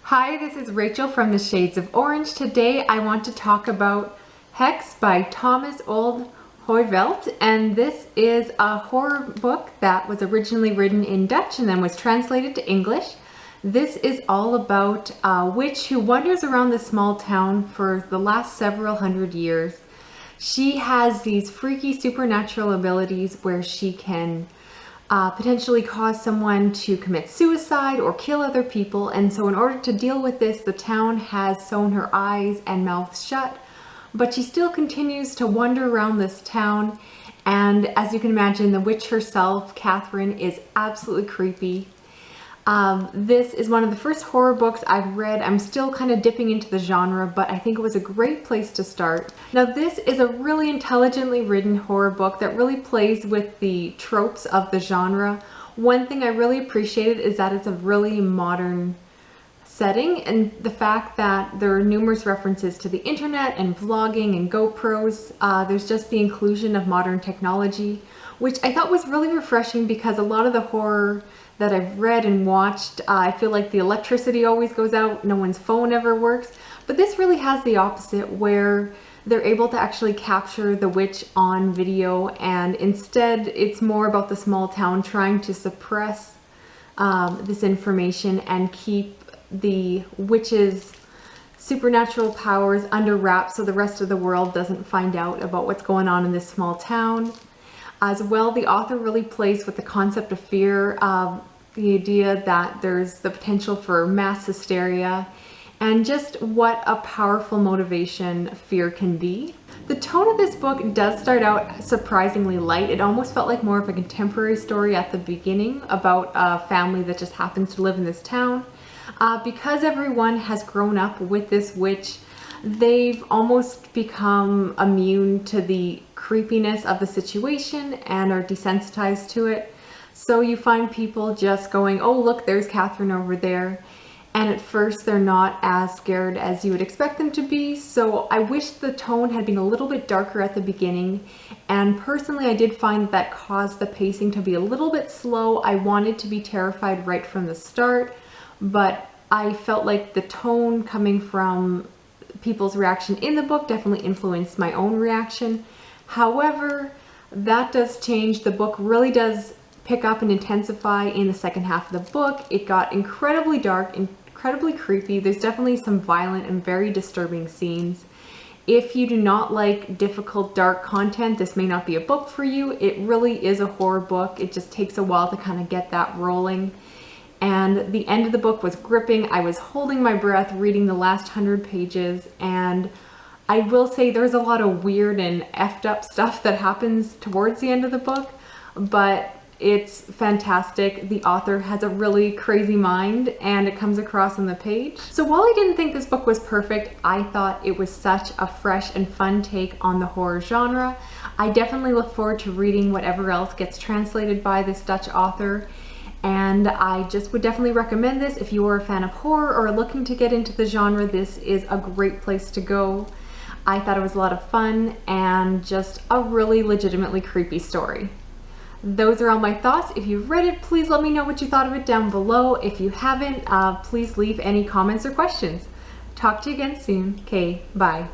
Hi, this is Rachel from the Shades of Orange. Today I want to talk about Hex by Thomas Olde Heuvelt, and this is a horror book that was originally written in Dutch and then was translated to English. This is all about a witch who wanders around this small town for the last several hundred years. She has these freaky supernatural abilities where she can potentially cause someone to commit suicide or kill other people, and so in order to deal with this, the town has sewn her eyes and mouth shut, but she still continues to wander around this town. And as you can imagine, the witch herself, Catherine, is absolutely creepy. This is one of the first horror books I've read. I'm still kind of dipping into the genre, but I think it was a great place to start. Now, this is a really intelligently written horror book that really plays with the tropes of the genre. One thing I really appreciated is that it's a really modern setting, and the fact that there are numerous references to the internet and vlogging and GoPros. There's just the inclusion of modern technology, which I thought was really refreshing, because a lot of the horror that I've read and watched, I feel like the electricity always goes out, no one's phone ever works. But this really has the opposite, where they're able to actually capture the witch on video, and instead it's more about the small town trying to suppress this information and keep the witch's supernatural powers under wraps so the rest of the world doesn't find out about what's going on in this small town. As well, the author really plays with the concept of fear, the idea that there's the potential for mass hysteria, and just what a powerful motivation fear can be. The tone of this book does start out surprisingly light. It almost felt like more of a contemporary story at the beginning about a family that just happens to live in this town. Because everyone has grown up with this witch, they've almost become immune to the creepiness of the situation and are desensitized to it. So you find people just going, oh look, there's Catherine over there. And at first they're not as scared as you would expect them to be. So I wish the tone had been a little bit darker at the beginning. And personally, I did find that caused the pacing to be a little bit slow. I wanted to be terrified right from the start, but I felt like the tone coming from people's reaction in the book definitely influenced my own reaction. However, that does change. The book really does pick up and intensify in the second half of the book. It got incredibly dark, incredibly creepy. There's definitely some violent and very disturbing scenes. If you do not like difficult, dark content, this may not be a book for you. It really is a horror book. It just takes a while to kind of get that rolling. And the end of the book was gripping. I was holding my breath reading the last 100 pages, and I will say there's a lot of weird and effed up stuff that happens towards the end of the book, but it's fantastic. The author has a really crazy mind, and it comes across on the page. So while I didn't think this book was perfect, I thought it was such a fresh and fun take on the horror genre. I definitely look forward to reading whatever else gets translated by this Dutch author. And I just would definitely recommend this if you are a fan of horror or looking to get into the genre. This is a great place to go. I thought it was a lot of fun and just a really legitimately creepy story. Those are all my thoughts. If you've read it, please let me know what you thought of it down below. If you haven't, please leave any comments or questions. Talk to you again soon. Okay, bye.